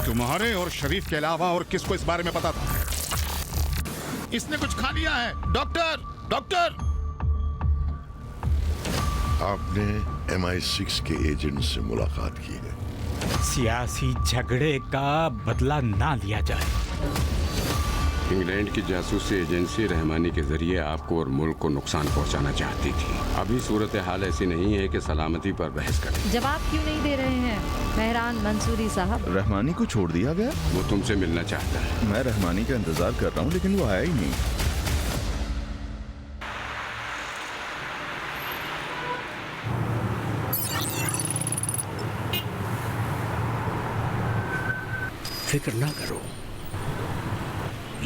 तुम्हारे और शरीफ के अलावा और किसको इस बारे में पता था? इसने कुछ खा लिया है। Doctor, doctor! आपने MI6 के एजेंट से मुलाकात की है। सियासी झगड़े का बदला ना लिया जाए। इंग्लैंड की जासूसी एजेंसी रहमानी के जरिए आपको और मुल्क को नुकसान पहुंचाना चाहती थी। अभी सूरत हाल ऐसी नहीं है कि सलामती पर बहस करें। जवाब क्यों नहीं दे रहे हैं मेहरान मंसूरी साहब? रहमानी को छोड़ दिया गया? वो तुमसे मिलना चाहता है। मैं रहमानी का इंतजार कर रहा हूँ लेकिन वो आया ही नहीं। फिक्र ना करो,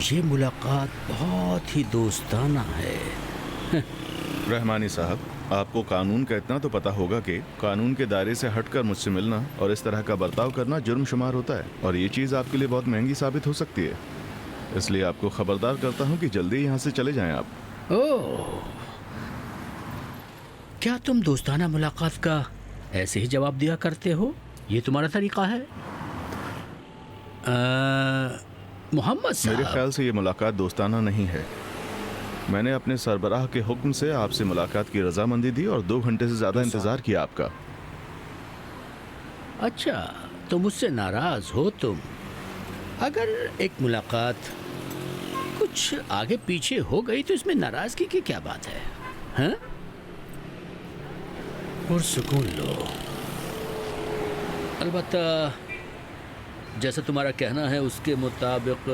ये मुलाकात बहुत ही दोस्ताना है। रहमानी साहब, आपको कानून का इतना तो पता होगा कि कानून के दायरे से हटकर मुझसे मिलना और इस तरह का बर्ताव करना जुर्म शुमार होता है और ये चीज़ आपके लिए बहुत महंगी साबित हो सकती है। इसलिए आपको खबरदार करता हूँ कि जल्दी यहाँ से चले जाएं आप। ओह, क्या तुम दोस्ताना मुलाकात का ऐसे ही जवाब दिया करते हो? ये तुम्हारा तरीका है? मोहम्मद साहब, मेरे ख्याल से ये मुलाकात दोस्ताना नहीं है। मैंने अपने सरबराह के हुक्म से आपसे मुलाकात की रजामंदी दी और 2 घंटे से ज़्यादा इंतज़ार किया आपका। अच्छा, तो मुझसे नाराज हो तुम? अगर एक मुलाकात कुछ आगे पीछे हो गई तो इसमें नाराजगी की क्या बात है? हाँ? और सुकून लो। अलबत्ता जैसा तुम्हारा कहना है उसके मुताबिक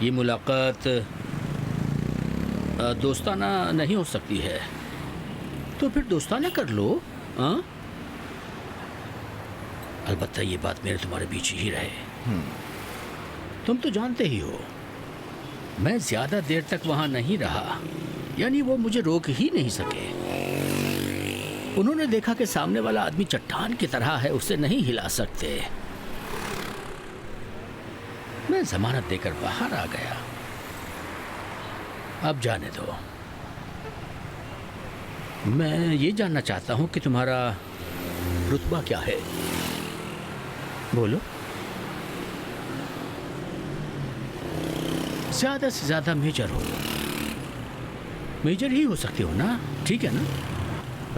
ये मुलाकात दोस्ताना नहीं हो सकती है, तो फिर दोस्ताना कर लो। हाँ, अलबत्ता ये बात मेरे तुम्हारे बीच ही रहे। तुम तो जानते ही हो मैं ज़्यादा देर तक वहाँ नहीं रहा, यानी वो मुझे रोक ही नहीं सके। उन्होंने देखा कि सामने वाला आदमी चट्टान की तरह है, उसे नहीं हिला सकते। मैं जमानत देकर बाहर आ गया। अब जाने दो। मैं ये जानना चाहता हूँ कि तुम्हारा रुतबा क्या है? बोलो। ज़्यादा से ज़्यादा मेजर हो। मेजर ही हो सकते हो ना? ठीक है ना?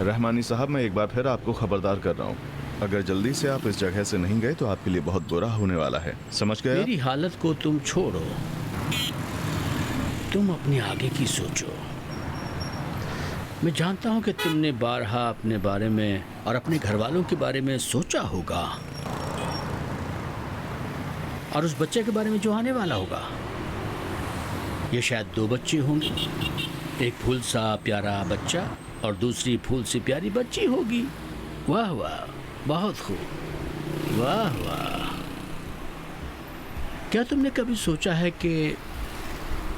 रहमानी साहब, मैं एक बार फिर आपको खबरदार कर रहा हूँ, अगर जल्दी से आप इस जगह से नहीं गए तो आपके लिए बहुत बुरा होने वाला है। समझ गए? मेरी हालत को तुम छोड़ो, तुम अपने आगे की सोचो। मैं जानता हूं कि तुमने बारहा अपने बारे में और अपने घर वालों के बारे में सोचा होगा और उस बच्चे के बारे में जो आने वाला होगा। ये शायद 2 बच्चे होंगे, एक फूल सा प्यारा बच्चा और दूसरी फूल सी प्यारी बच्ची होगी। वाह वाह, बहुत खूब, वाह वाह। क्या तुमने कभी सोचा है कि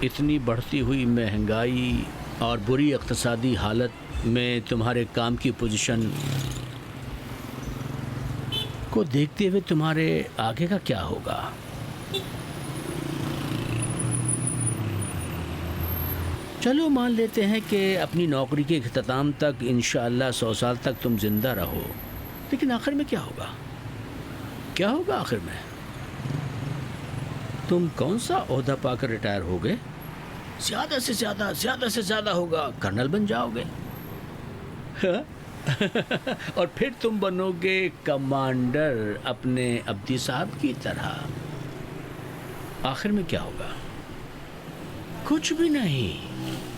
इतनी बढ़ती हुई महंगाई और बुरी इक़्तिसादी हालत में तुम्हारे काम की पोजीशन को देखते हुए तुम्हारे आगे का क्या होगा? चलो मान लेते हैं कि अपनी नौकरी के इख्तिताम तक इंशाअल्लाह 100 साल तक तुम जिंदा रहो, लेकिन आखिर में क्या होगा? क्या होगा आखिर में? तुम कौन सा ओहदा पाकर रिटायर हो गए? ज़्यादा से ज़्यादा होगा कर्नल बन जाओगे। और फिर तुम बनोगे कमांडर अपने अब्दी साहब की तरह। आखिर में क्या होगा? कुछ भी नहीं,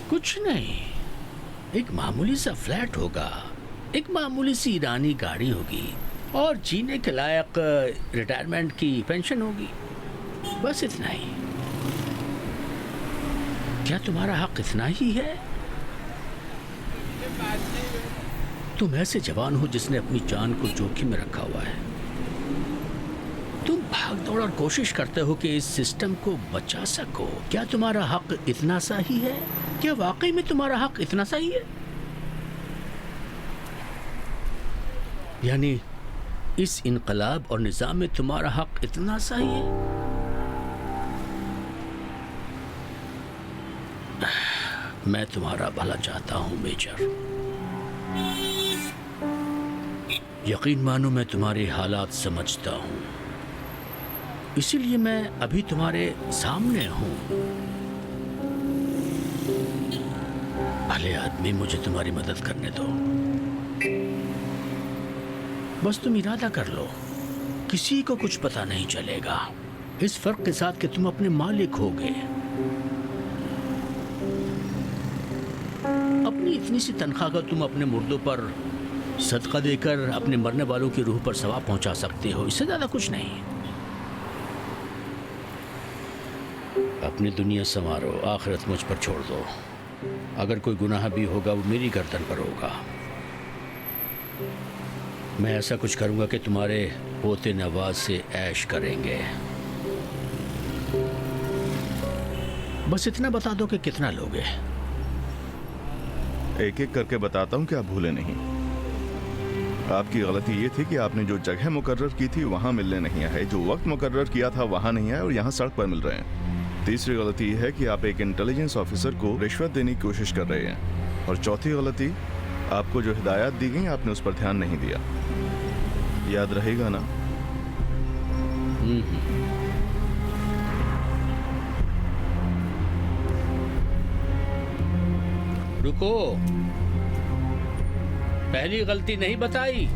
कुछ नहीं। एक मामूली सा फ्लैट होगा, एक मामूली सी ईरानी गाड़ी होगी और जीने के लायक रिटायरमेंट की पेंशन होगी। बस इतना ही। क्या तुम्हारा हक इतना ही है? तुम ऐसे जवान हो जिसने अपनी जान को जोखिम में रखा हुआ है। तुम भाग दौड़ और कोशिश करते हो कि इस सिस्टम को बचा सको। क्या तुम्हारा हक इतना सा ही है? क्या वाकई में तुम्हारा हक इतना सा ही है? यानी इस इनकलाब और निज़ाम में तुम्हारा हक इतना सा ही है? मैं तुम्हारा भला चाहता हूं मेजर। यकीन मानो मैं तुम्हारे हालात समझता हूं। इसीलिए मैं अभी तुम्हारे सामने हूं। भले आदमी, मुझे तुम्हारी मदद करने दो। बस तुम इरादा कर लो, किसी को कुछ पता नहीं चलेगा, इस फर्क के साथ कि तुम अपने मालिक होगे। अपनी इतनी सी तनख्वाह का तुम अपने मुर्दों पर सदका देकर अपने मरने वालों की रूह पर सवाब पहुंचा सकते हो, इससे ज्यादा कुछ नहीं। अपनी दुनिया संवारो, आखिरत मुझ पर छोड़ दो। अगर कोई गुनाह भी होगा वो मेरी गर्दन पर होगा। मैं ऐसा कुछ करूंगा कि तुम्हारे पोते नवाज से ऐश करेंगे। बस इतना बता दो कि कितना लोगे। एक एक करके बताता हूँ कि आप भूले नहीं। आपकी गलती ये थी कि आपने जो जगह मुकर्रर की थी वहाँ मिलने नहीं आए, जो वक्त मुकर्रर किया था वहाँ नहीं आए और यहाँ सड़क पर मिल रहे हैं। तीसरी गलती ये है कि आप एक इंटेलिजेंस ऑफिसर को रिश्वत देने की कोशिश कर रहे हैं। और चौथी गलती, आपको जो हिदायत दी गई आपने उस पर ध्यान नहीं दिया। याद रहेगा ना? रुको, पहली गलती नहीं बताई।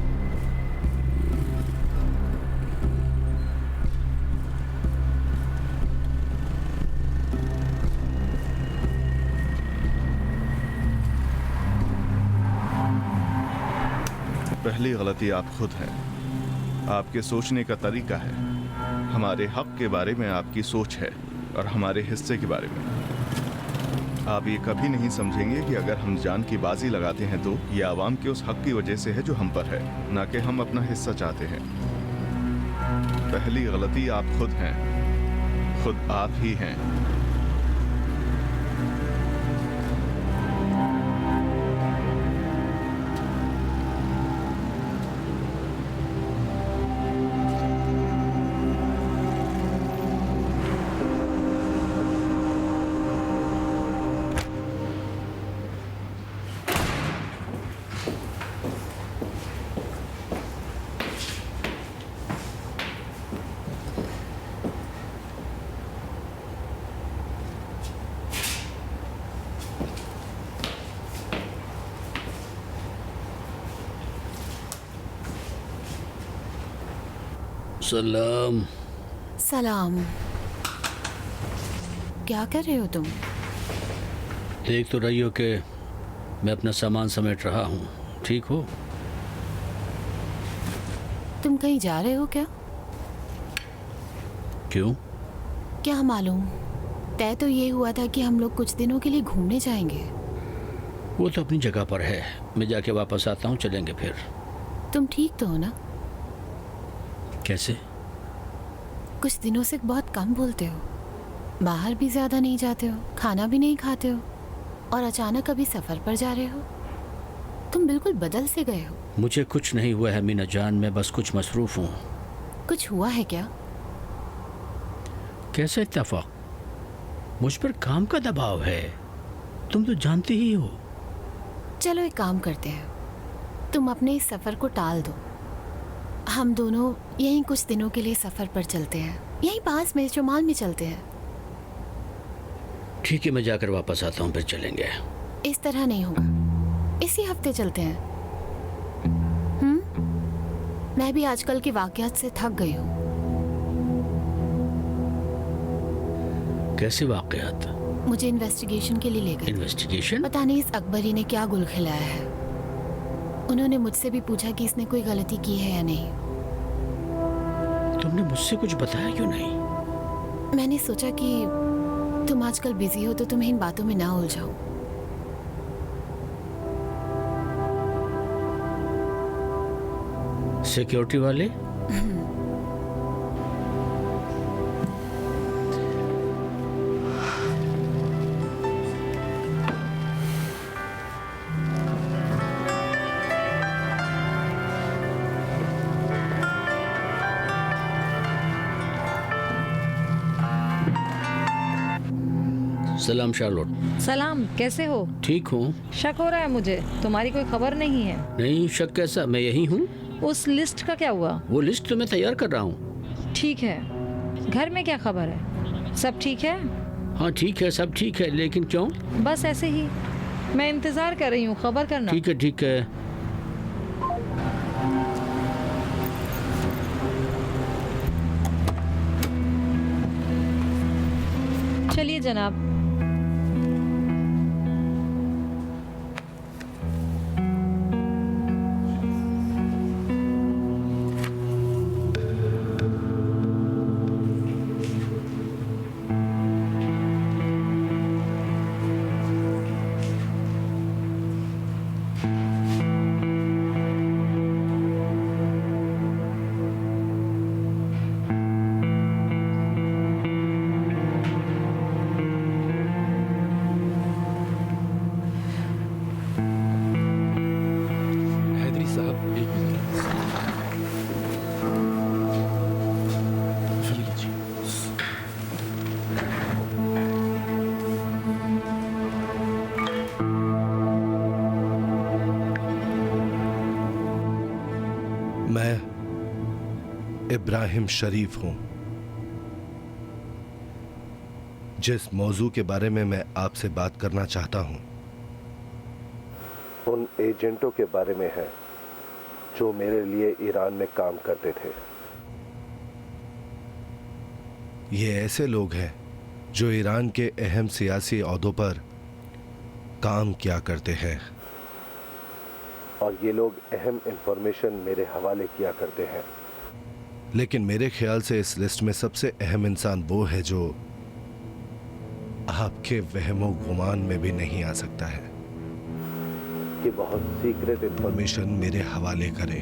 पहली गलती आप खुद हैं। आपके सोचने का तरीका है। हमारे हक के बारे में आपकी सोच है और हमारे हिस्से के बारे में। आप ये कभी नहीं समझेंगे कि अगर हम जान की बाजी लगाते हैं तो ये आवाम के उस हक की वजह से है जो हम पर है, ना कि हम अपना हिस्सा चाहते हैं। पहली गलती आप खुद हैं, खुद आप ही हैं। सलाम। सलाम। क्या कर रहे हो तुम? देख तो रही हो कि मैं अपना सामान समेट रहा हूँ, ठीक हो? तुम कहीं जा रहे हो क्या? क्यों? क्या मालूम, तय तो ये हुआ था कि हम लोग कुछ दिनों के लिए घूमने जाएंगे। वो तो अपनी जगह पर है, मैं जाके वापस आता हूँ, चलेंगे फिर। तुम ठीक तो हो ना? कैसे? कुछ दिनों से बहुत कम बोलते हो, बाहर भी ज्यादा नहीं जाते हो, खाना भी नहीं खाते हो, और अचानक अभी सफर पर जा रहे हो। तुम बिल्कुल बदल से गए हो। मुझे कुछ नहीं हुआ है मीना जान, मैं बस कुछ मसरूफ हूँ। कुछ हुआ है क्या? कैसे इत्तेफाक? मुझ पर काम का दबाव है, तुम तो जानती ही हो। चलो एक काम करते हैं, तुम अपने इस सफर को टाल दो। हम दोनों यहीं कुछ दिनों के लिए सफर पर चलते हैं, यहीं पास में शुमाल में चलते हैं। ठीक है, मैं जाकर वापस आता हूँ, फिर चलेंगे। इस तरह नहीं होगा, इसी हफ्ते चलते हैं। मैं भी आजकल के वाकयात से थक गई हूँ। कैसे वाकयात? मुझे इन्वेस्टिगेशन के लिए ले गए। इन्वेस्टिगेशन? पता नहीं इस अकबरी ने क्या गुल खिलाया है। उन्होंने मुझसे भी पूछा कि इसने कोई गलती की है या नहीं। तुमने मुझसे कुछ बताया क्यों नहीं? मैंने सोचा कि तुम आजकल बिजी हो तो तुम्हें इन बातों में ना उलझाओ। सिक्योरिटी वाले? सलाम शार्लोट। सलाम, कैसे हो? ठीक हूँ। शक हो रहा है मुझे, तुम्हारी कोई खबर नहीं है। नहीं, शक कैसा, मैं यही हूँ। उस लिस्ट का क्या हुआ? वो लिस्ट तो मैं तैयार कर रहा हूँ। ठीक है, घर में क्या खबर है? सब ठीक है? हाँ ठीक है, सब ठीक है, लेकिन क्यों? बस ऐसे ही, मैं इंतजार कर रही हूँ, खबर करना। ठीक है ठीक है। चलिए जनाब। हैदरी साहब, एक मिनट। ये लीजिए। मैं इब्राहिम शरीफ हूं। जिस मौजू के बारे में मैं आपसे बात करना चाहता हूं उन एजेंटों के बारे में है जो मेरे लिए ईरान में काम करते थे। ये ऐसे लोग हैं जो ईरान के अहम सियासी ओहदों पर काम किया करते हैं और ये लोग अहम इंफॉर्मेशन मेरे हवाले किया करते हैं। लेकिन मेरे ख्याल से इस लिस्ट में सबसे अहम इंसान वो है जो आपके वहमो गुमान में भी नहीं आ सकता है कि बहुत सीक्रेट इंफॉर्मेशन मेरे हवाले करे।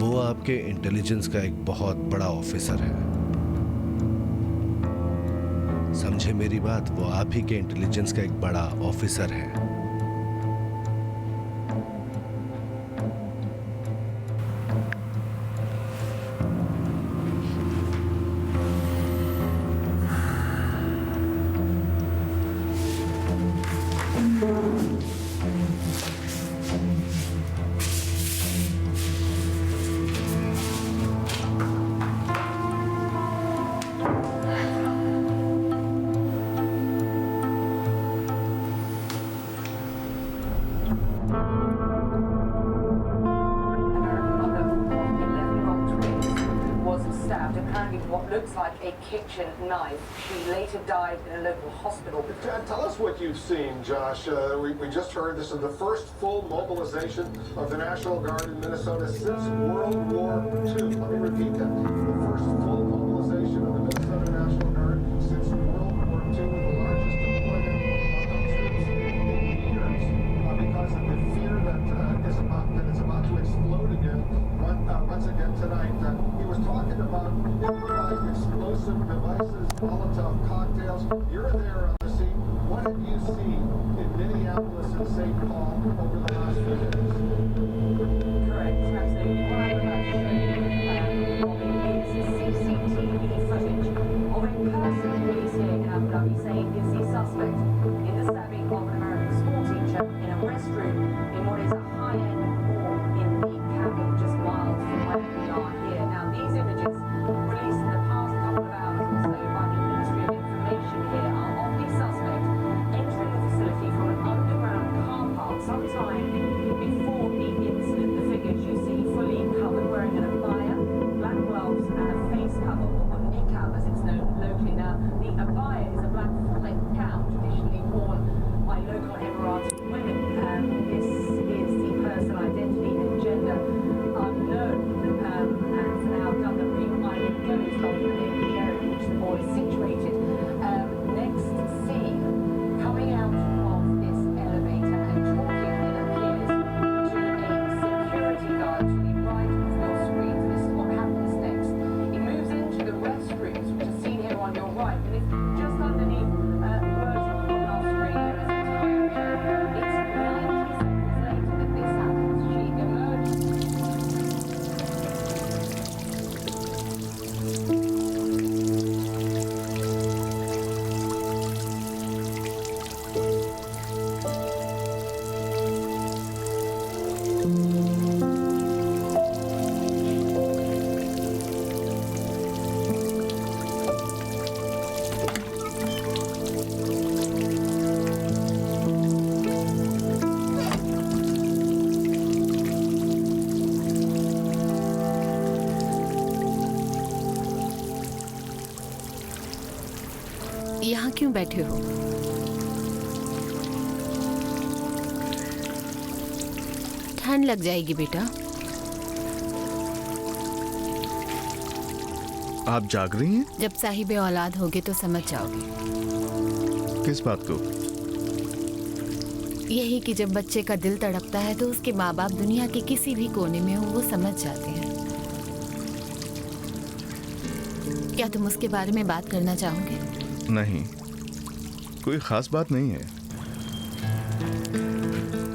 वो आपके इंटेलिजेंस का एक बहुत बड़ा ऑफिसर है। समझे मेरी बात? वो आप ही के इंटेलिजेंस का एक बड़ा ऑफिसर है। Looks like a kitchen knife. She later died in a local hospital. Tell us what you've seen, Josh. We just heard this is the first full mobilization of the National Guard in Minnesota since World War II. Let me repeat that. The first full mobilization of the Minnesota National Guard since World War II, the largest deployment of troops in years, because of the fear that it's about to explode again once again tonight. He was talking about improvised explosive devices, Molotov cocktails. You're there on the scene. What have you seen in Minneapolis and St. Paul over the last few days? Correct, absolutely. What I'm about to show you, Robin, is CCTV footage of a person police here in Abu Dhabi saying is the suspect in the stabbing of an American school teacher in a restroom in what is a high-end mall in the capital, just miles from where we are here. Now, these images released in the past couple of hours or so by the Ministry of Information here are of the suspect entering the facility from an underground car park sometime before क्यों बैठे हो? ठंड लग जाएगी बेटा। आप जाग रही हैं? जब साहिबे औलाद होगे तो समझ जाओगे। किस बात को? यही कि जब बच्चे का दिल तड़पता है तो उसके माँ बाप दुनिया के किसी भी कोने में हो वो समझ जाते हैं। क्या तुम उसके बारे में बात करना चाहोगे? नहीं, कोई खास बात नहीं है।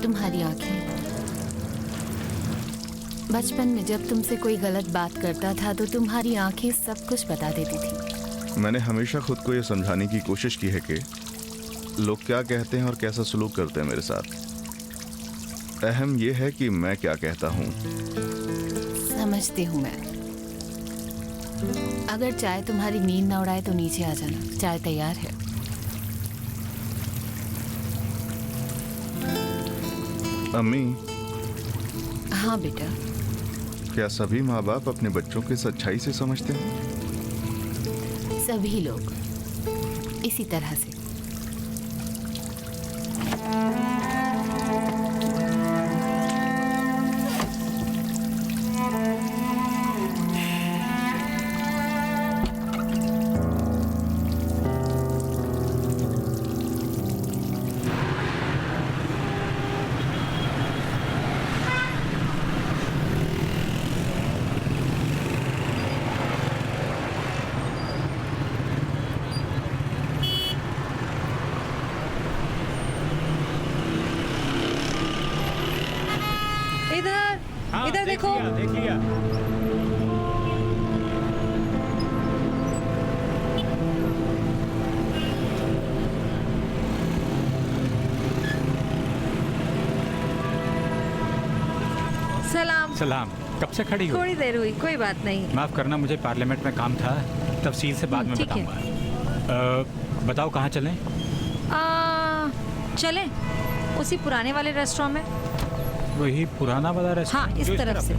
तुम्हारी आंखें, बचपन में जब तुमसे कोई गलत बात करता था तो तुम्हारी आंखें सब कुछ बता देती थी। मैंने हमेशा खुद को ये समझाने की कोशिश की है कि लोग क्या कहते हैं और कैसा सलूक करते हैं मेरे साथ। अहम ये है कि मैं क्या कहता हूँ। समझती हूँ मैं। अगर चाय तुम्हारी नींद न उड़ाए तो नीचे आ जाना, चाय तैयार है। अम्मी। हाँ बेटा। क्या सभी माँ बाप अपने बच्चों की सच्चाई से समझते हैं? सभी लोग इसी तरह से। इधर देखो। देख लिया। सलाम। सलाम। कब से खड़ी हो? थोड़ी देर हुई, कोई बात नहीं। माफ करना, मुझे पार्लियामेंट में काम था, तफसील से बाद में ठीक है। बताऊंगा। बताओ कहाँ चलें? चलें उसी पुराने वाले रेस्टोरेंट में। वही पुराना वाला रेस्टोरेंट? हाँ, इस तरफ से।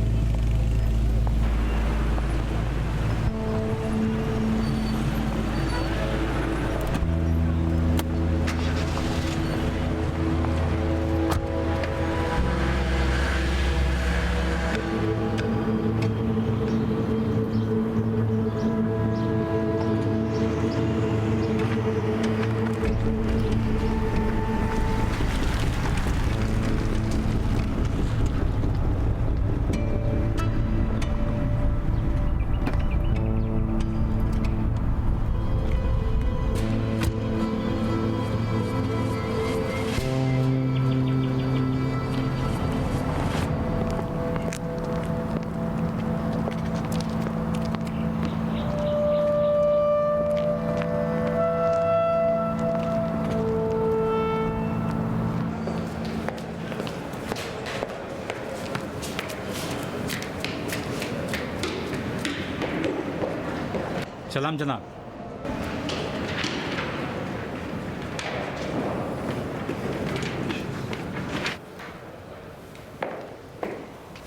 सलाम जनाब।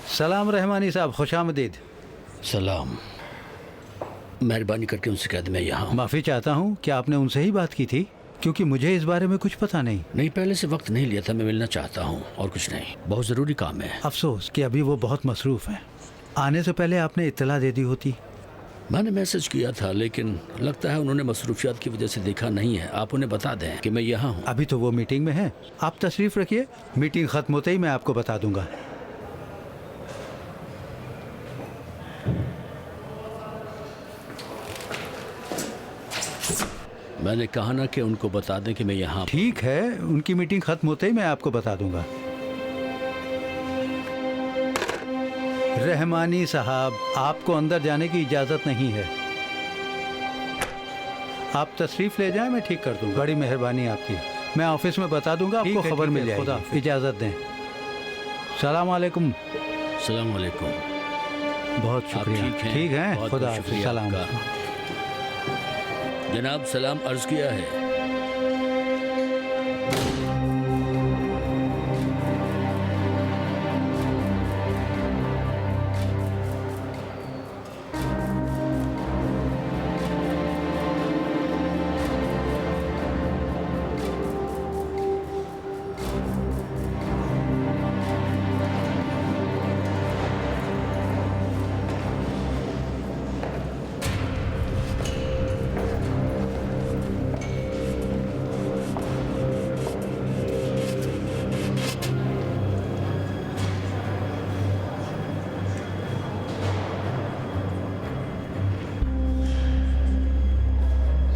सलाम रहमानी साहब, खुश आमदीद। सलाम। मेहरबानी करके उनसे कह दे मैं यहाँ हूँ। माफ़ी चाहता हूँ, क्या आपने उनसे ही बात की थी? क्योंकि मुझे इस बारे में कुछ पता नहीं। नहीं, पहले से वक्त नहीं लिया था, मैं मिलना चाहता हूँ और कुछ नहीं, बहुत ज़रूरी काम है। अफसोस कि अभी वो बहुत मसरूफ़ हैं। आने से पहले आपने इत्तला दे दी होती। मैंने मैसेज किया था लेकिन लगता है उन्होंने मसरूफियात की वजह से देखा नहीं है। आप उन्हें बता दें कि मैं यहाँ हूँ। अभी तो वो मीटिंग में है, आप तशरीफ़ रखिए, मीटिंग ख़त्म होते ही मैं आपको बता दूंगा। मैंने कहा ना कि उनको बता दें कि मैं यहाँ। ठीक है, उनकी मीटिंग ख़त्म होते ही मैं आपको बता दूंगा। रहमानी साहब, आपको अंदर जाने की इजाज़त नहीं है। आप तशरीफ़ ले जाएं, मैं ठीक कर दूंगा। बड़ी मेहरबानी आपकी। मैं ऑफिस में बता दूंगा, आपको खबर मिल जाएगी। इजाज़त दें। सलाम अलैकुम। सलाम अलैकुम। बहुत शुक्रिया। ठीक है, खुदा हाफ़िज़। सलाम। जनाब सलाम अर्ज़ किया है।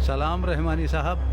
सलाम रहमानी साहब।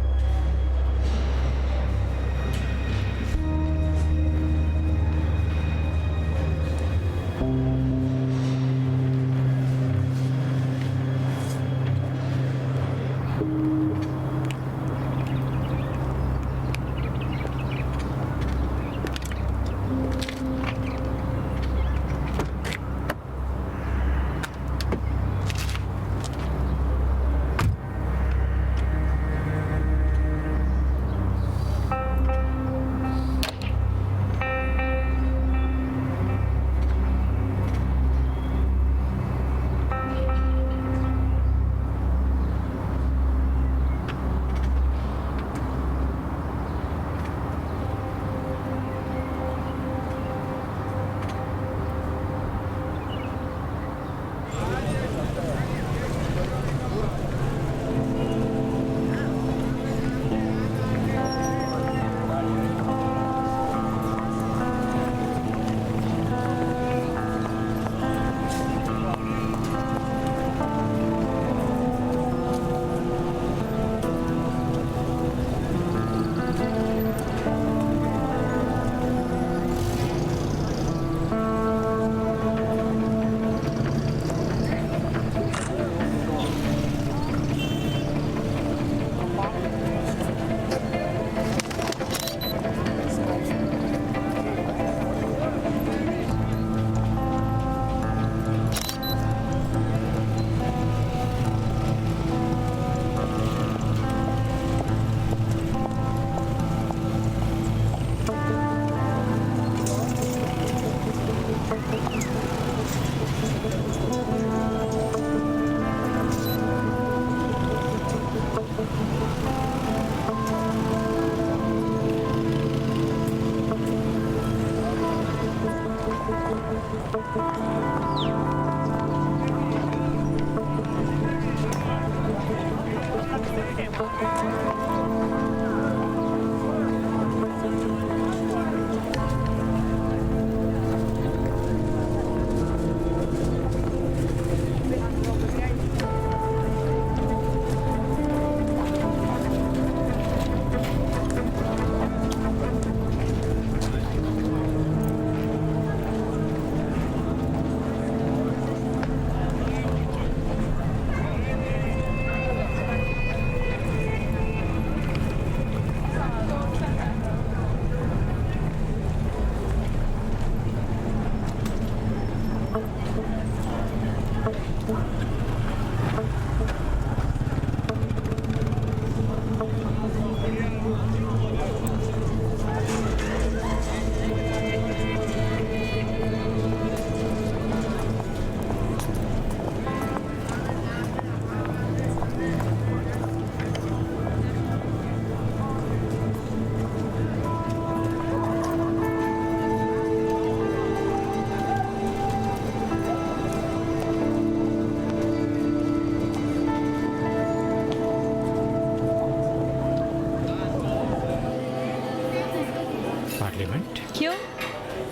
पार्लियामेंट? क्यों?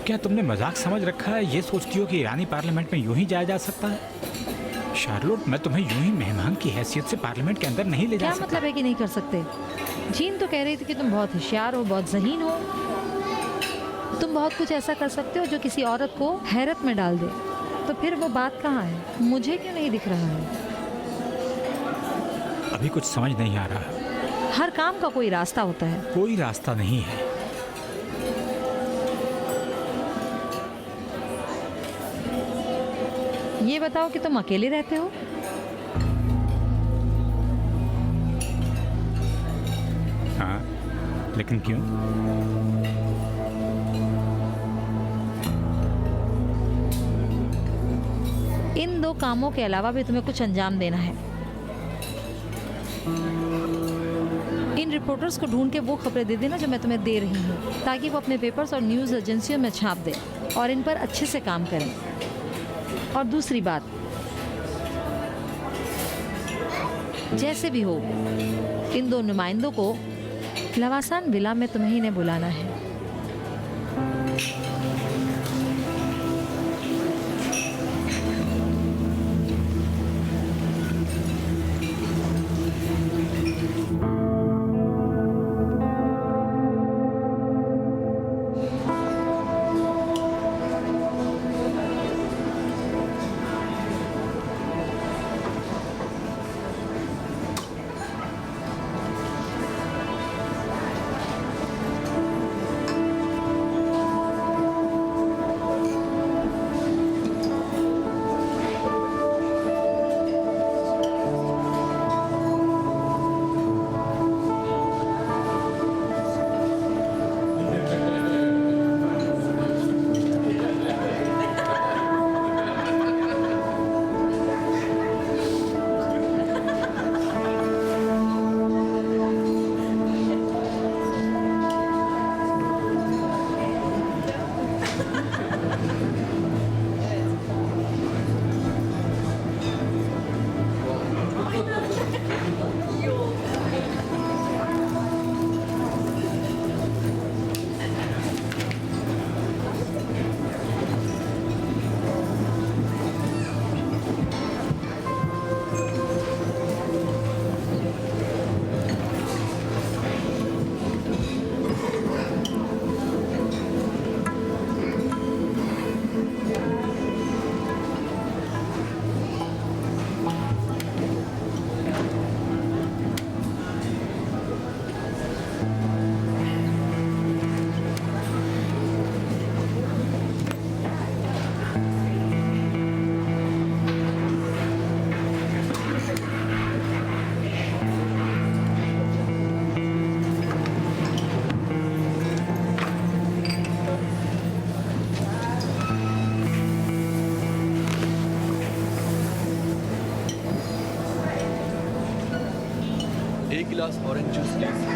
क्या तुमने मजाक समझ रखा है? ये सोचती हो कि ईरानी पार्लियामेंट में यूं ही जाया जा सकता है? शार्लोट, मैं तुम्हें यूं ही मेहमान की हैसियत से पार्लियामेंट के अंदर नहीं ले जा क्या सकता। मतलब है कि नहीं कर सकते? जीन तो कह रही थी कि तुम बहुत होशियार हो, बहुत ज़हीन हो, तुम बहुत कुछ ऐसा कर सकते हो जो किसी औरत को हैरत में डाल दे। तो फिर वो बात कहाँ है? मुझे क्यों नहीं दिख रहा है? अभी कुछ समझ नहीं आ रहा। हर काम का कोई रास्ता होता है। कोई रास्ता नहीं है। ये बताओ कि तुम अकेले रहते हो? हाँ, लेकिन क्यों? इन दो कामों के अलावा भी तुम्हें कुछ अंजाम देना है। इन रिपोर्टर्स को ढूंढ के वो खबरें दे देना जो मैं तुम्हें दे रही हूँ, ताकि वो अपने पेपर्स और न्यूज़ एजेंसियों में छाप दें और इन पर अच्छे से काम करें। और दूसरी बात, जैसे भी हो, इन दो नुमाइंदों को लवासान विला में तुम्हें ही ने बुलाना है। गिलास ऑरेंज जूस प्लीज।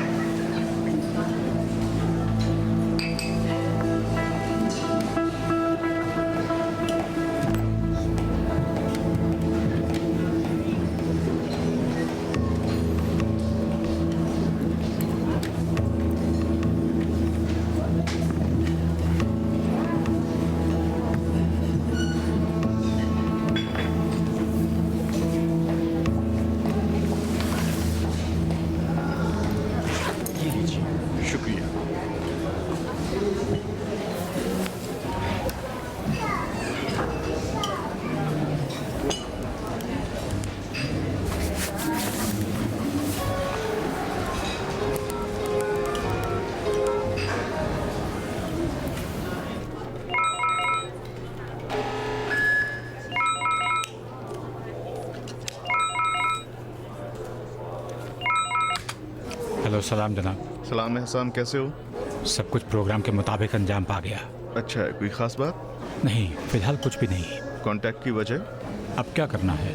ये लीजिए। शुक्रिया। हेलो, सलाम जनाब। सलाम एहसान, कैसे हो? सब कुछ प्रोग्राम के मुताबिक अंजाम पा गया। अच्छा है, कोई खास बात? नहीं, फिलहाल कुछ भी नहीं। कांटेक्ट की वजह? अब क्या करना है?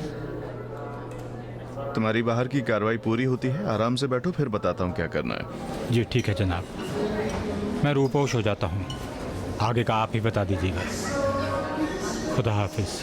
तुम्हारी बाहर की कार्रवाई पूरी होती है, आराम से बैठो, फिर बताता हूँ क्या करना है। जी ठीक है जनाब, मैं रूपोश हो जाता हूँ, आगे का आप ही बता दीजिएगा। खुदा हाफिज।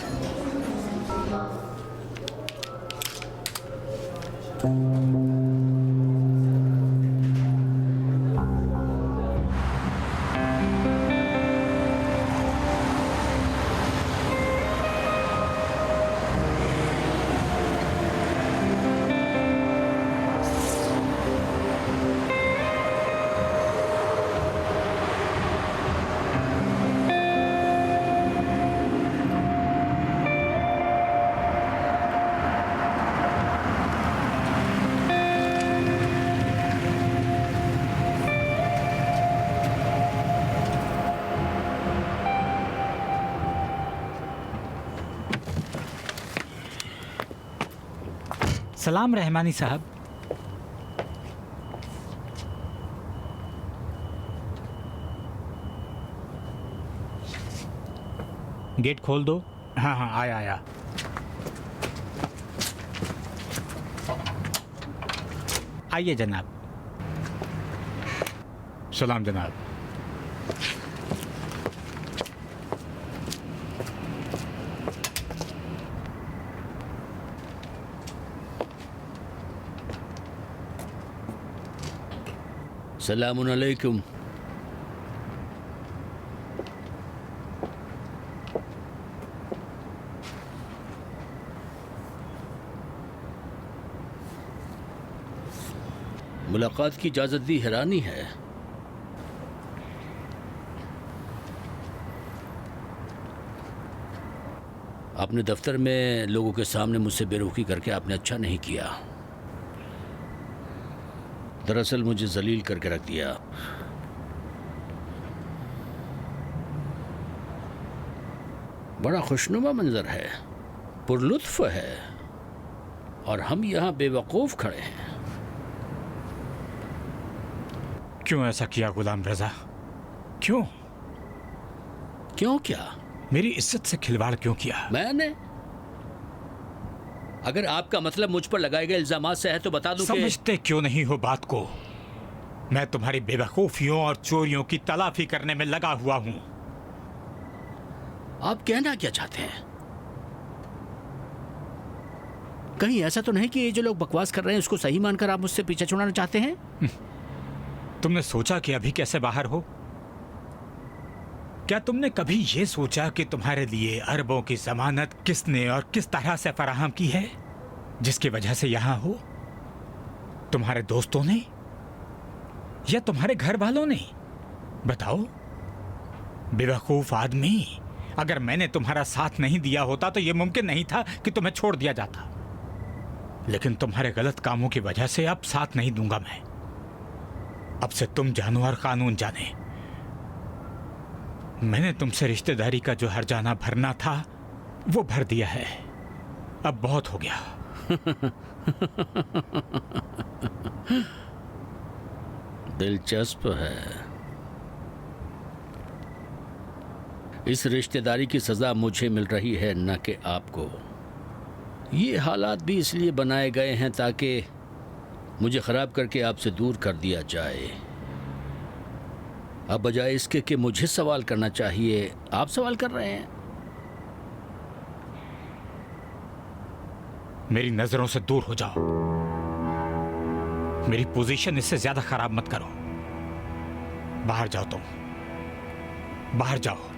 सलाम रहमानी साहब। गेट खोल दो। हाँ हाँ, आया आया। आइए जनाब। सलाम जनाब। सलामुन अलैकुम। मुलाकात की इजाज़त दी हैरानी है। आपने दफ्तर में लोगों के सामने मुझसे बेरुखी करके आपने अच्छा नहीं किया। दरअसल मुझे जलील करके रख दिया। बड़ा खुशनुमा मंजर है, पुरलुत्फ है, और हम यहाँ बेवकूफ़ खड़े हैं। क्यों ऐसा किया गुलाम रजा? क्यों? क्यों क्या? मेरी इज्जत से खिलवाड़ क्यों किया? मैंने? अगर आपका मतलब मुझ पर लगाए गए इल्जामात से है तो बता दूं कि समझते क्यों नहीं हो बात को? मैं तुम्हारी बेवकूफियों और चोरियों की तलाफी करने में लगा हुआ हूं। आप कहना क्या चाहते हैं? कहीं ऐसा तो नहीं कि ये जो लोग बकवास कर रहे हैं उसको सही मानकर आप मुझसे पीछे छुड़ाना चाहते हैं? तुमने सोचा कि अभी कैसे बाहर हो? क्या तुमने कभी ये सोचा कि तुम्हारे लिए अरबों की जमानत किसने और किस तरह से फराहम की है, जिसकी वजह से यहां हो? तुम्हारे दोस्तों ने या तुम्हारे घर वालों ने? बताओ बेवकूफ आदमी, अगर मैंने तुम्हारा साथ नहीं दिया होता तो यह मुमकिन नहीं था कि तुम्हें छोड़ दिया जाता। लेकिन तुम्हारे गलत कामों की वजह से अब साथ नहीं दूंगा मैं। अब से तुम जानो और कानून जाने। मैंने तुमसे रिश्तेदारी का जो हर्जाना भरना था वो भर दिया है। अब बहुत हो गया। दिलचस्प है। इस रिश्तेदारी की सजा मुझे मिल रही है, न कि आपको। ये हालात भी इसलिए बनाए गए हैं ताकि मुझे खराब करके आपसे दूर कर दिया जाए। अब बजाय इसके कि मुझे सवाल करना चाहिए, आप सवाल कर रहे हैं। मेरी नजरों से दूर हो जाओ। मेरी पोजीशन इससे ज्यादा खराब मत करो। बाहर जाओ तुम, बाहर जाओ।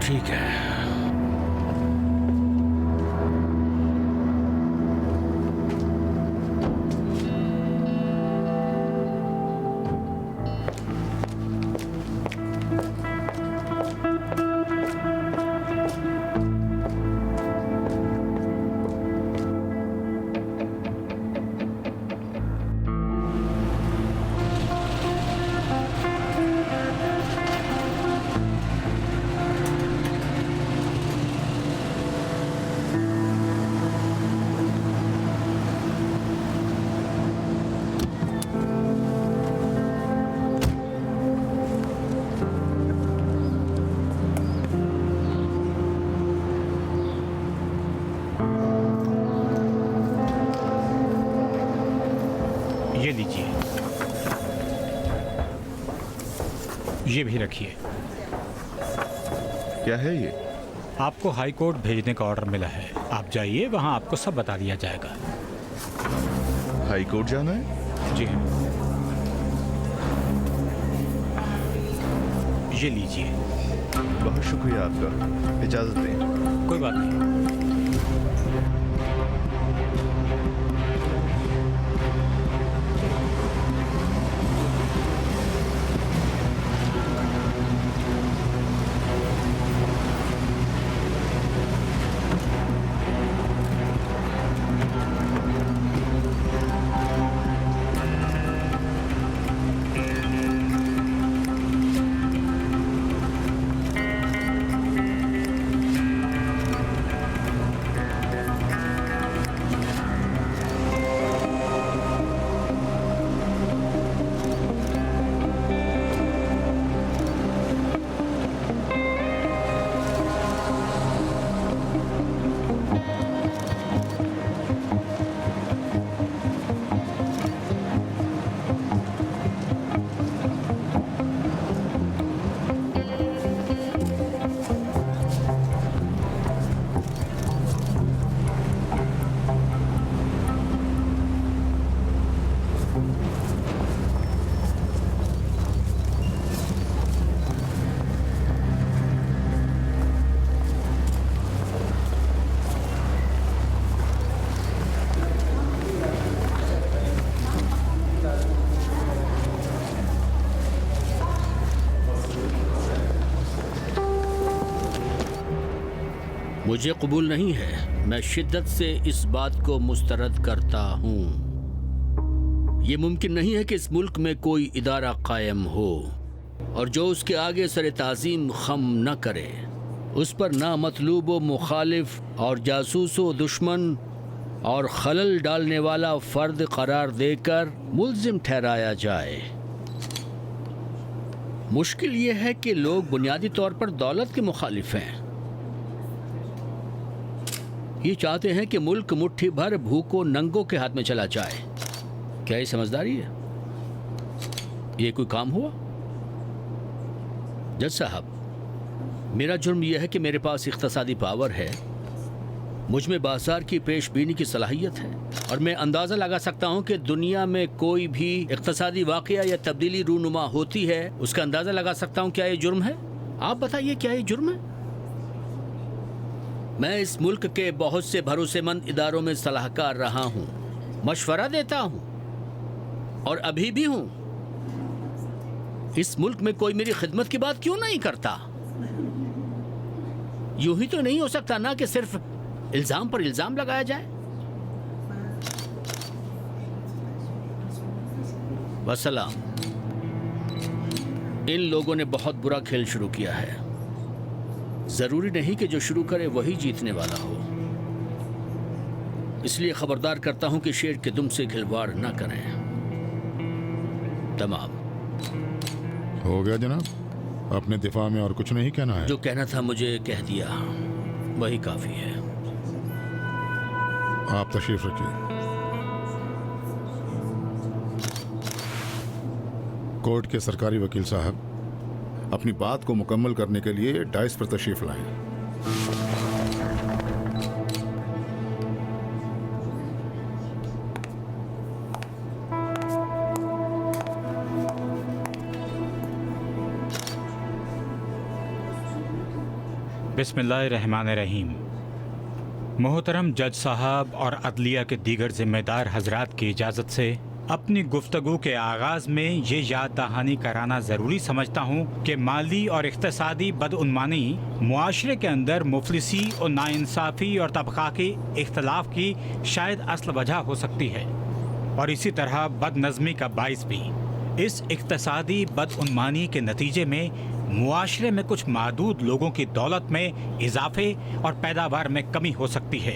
ठीक है। ये लीजिए, ये भी रखिए। क्या है ये? आपको हाई कोर्ट भेजने का ऑर्डर मिला है। आप जाइए, वहां आपको सब बता दिया जाएगा। हाई कोर्ट जाना है? जी हाँ। ये लीजिए। बहुत शुक्रिया आपका। इजाजत दें। कोई बात नहीं। मुझे कबूल नहीं है। मैं शिद्दत से इस बात को मुस्तरद करता हूँ। ये मुमकिन नहीं है कि इस मुल्क में कोई इदारा कायम हो और जो उसके आगे सर ताज़ीम खम न करे, उस पर नामतलूब व मुखालिफ और जासूस व दुश्मन और खलल डालने वाला फ़र्द करार देकर मुल्ज़िम ठहराया जाए। मुश्किल ये है कि लोग बुनियादी तौर पर दौलत के मुखालिफ हैं। ये चाहते हैं कि मुल्क मुट्ठी भर भूखों नंगों के हाथ में चला जाए। क्या ये समझदारी है? ये कोई काम हुआ? जज साहब, मेरा जुर्म यह है कि मेरे पास इख्तिसादी पावर है, मुझ में बाजार की पेशबीनी की सलाहियत है और मैं अंदाज़ा लगा सकता हूँ कि दुनिया में कोई भी इख्तिसादी वाक़या या तब्दीली रूनुमा होती है, उसका अंदाज़ा लगा सकता हूँ। क्या ये जुर्म है? आप बताइए, क्या ये जुर्म है? मैं इस मुल्क के बहुत से भरोसेमंद इदारों में सलाहकार रहा हूँ, मशवरा देता हूँ और अभी भी हूँ। इस मुल्क में कोई मेरी खिदमत की बात क्यों नहीं करता? यूं ही तो नहीं हो सकता ना कि सिर्फ इल्जाम पर इल्जाम लगाया जाए। वस्सलाम। इन लोगों ने बहुत बुरा खेल शुरू किया है। जरूरी नहीं कि जो शुरू करे वही जीतने वाला हो, इसलिए खबरदार करता हूं कि शेर के दुम से खिलवाड़ ना करें। तमाम हो गया जनाब, अपने दिफा में और कुछ नहीं कहना है? जो कहना था मुझे कह दिया, वही काफी है। आप तशरीफ रखिए। कोर्ट के सरकारी वकील साहब, अपनी बात को मुकम्मल करने के लिए डाइस पर तशरीफ लाएं। बिस्मिल्लाहिर्रहमानिर्रहीम। मोहतरम जज साहब और अदलिया के दीगर जिम्मेदार हजरात की इजाज़त से अपनी गुफ्तगू के आगाज़ में ये याद दहानी कराना ज़रूरी समझता हूँ कि माली और इक़्तिसादी बदउन्मानी मुआशरे के अंदर मुफलिसी और नाइंसाफ़ी और तबक़ाती इख्तलाफ की शायद असल वजह हो सकती है, और इसी तरह बदनज़मी का बाइस भी। इस इक़्तिसादी बदउन्मानी के नतीजे में मुआशरे में कुछ मादूद लोगों की दौलत में इजाफे और पैदावार में कमी हो सकती है।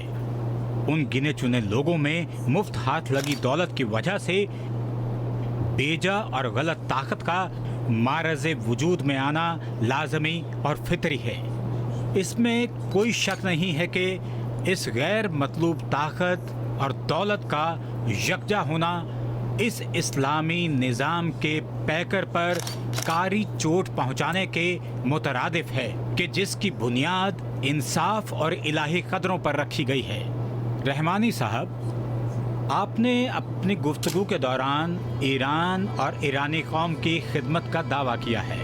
उन गिने चुने लोगों में मुफ्त हाथ लगी दौलत की वजह से बेजा और गलत ताकत का मारज़े वजूद में आना लाजमी और फितरी है। इसमें कोई शक नहीं है कि इस गैर मतलूब ताकत और दौलत का यकजा होना इस इस्लामी निज़ाम के पैकर पर कारी चोट पहुंचाने के मुतरादिफ है कि जिसकी बुनियाद इंसाफ और इलाही कदरों पर रखी गई है। रहमानी साहब, आपने अपनी गुफ्तगू के दौरान ईरान और ईरानी कौम की खिदमत का दावा किया है।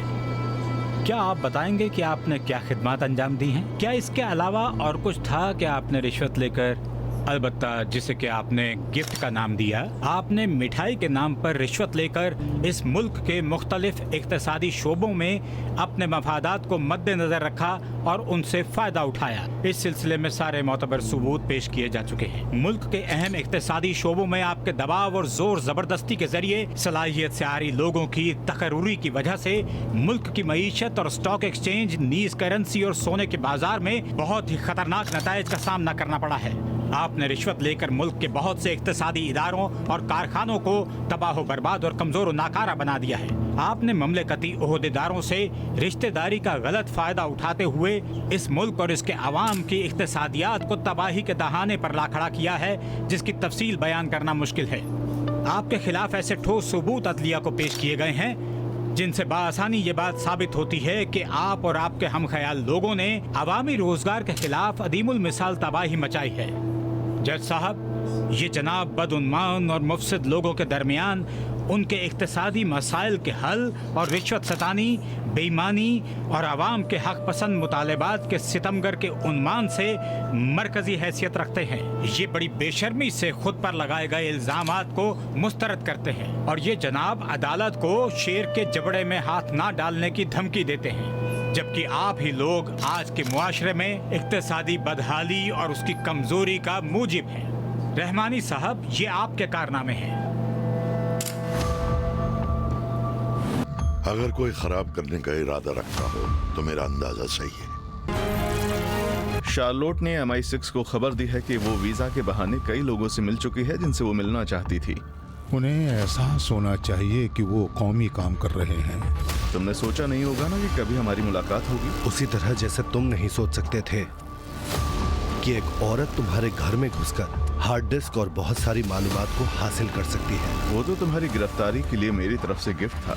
क्या आप बताएंगे कि आपने क्या खिदमत अंजाम दी हैं? क्या इसके अलावा और कुछ था कि आपने रिश्वत लेकर, अलबत्ता जिसे कि आपने गिफ्ट का नाम दिया, आपने मिठाई के नाम पर रिश्वत लेकर इस मुल्क के मुख्तलिफ इक़्तिसादी शोबों में अपने मफादात को मद्देनजर रखा और उनसे फ़ायदा उठाया? इस सिलसिले में सारे मोतबर सबूत पेश किए जा चुके हैं। मुल्क के अहम इक़्तिसादी शोबों में आपके दबाव और जोर ज़बरदस्ती के जरिए सलाहियत से आरी लोगों की तकर्रुरी की वजह से मुल्क की मईशत और स्टॉक एक्सचेंज, नीज करेंसी और सोने के बाजार में बहुत ही खतरनाक नताइज का सामना करना पड़ा है। आपने रिश्वत लेकर मुल्क के बहुत से इक़्तिसादी इदारों और कारखानों को तबाह बर्बाद और कमजोर और नाकारा बना दिया है। आपने ममलकती ओहदेदारों से रिश्तेदारी का गलत फायदा उठाते हुए इस मुल्क और इसके अवाम की इक़्तिसादियात को तबाही के दहाने पर ला खड़ा किया है, जिसकी तफसील बयान करना मुश्किल है। आपके खिलाफ ऐसे ठोस सबूत अदलिया को पेश किए गए हैं जिनसे बाआसानी ये बात साबित होती है कि आप और आपके हम ख्याल लोगों ने अवामी रोजगार के खिलाफ अदीमुल मिसाल तबाही मचाई है। जज साहब, ये जनाब बदउन्मान और मुफसिद लोगों के दरमियान उनके इक़्तिसादी मसाइल के हल और रिश्वत सतानी, बेईमानी और आवाम के हक पसंद मुतालबात के सितमगर के उन्मान से मरकजी हैसियत रखते हैं। ये बड़ी बेशर्मी से खुद पर लगाए गए इल्ज़ामात को मुस्तरद करते हैं और ये जनाब अदालत को शेर के जबड़े में हाथ ना डालने की धमकी देते हैं, जबकि आप ही लोग आज के मुआशरे में इक़्तिसादी बदहाली और उसकी कमजोरी का मूजिब हैं। रहमानी साहब, ये आपके कारनामे हैं। अगर कोई खराब करने का इरादा रखता हो तो मेरा अंदाजा सही है। शार्लोट ने MI6 को खबर दी है कि वो वीजा के बहाने कई लोगों से मिल चुकी है जिनसे वो मिलना चाहती थी। उन्हें एहसास होना चाहिए कि वो कौमी काम कर रहे हैं। तुमने सोचा नहीं होगा ना कि कभी हमारी मुलाकात होगी? उसी तरह जैसे तुम नहीं सोच सकते थे कि एक औरत तुम्हारे घर में घुसकर हार्ड डिस्क और बहुत सारी मालूमात को हासिल कर सकती है। वो तो तुम्हारी गिरफ्तारी के लिए मेरी तरफ से गिफ्ट था।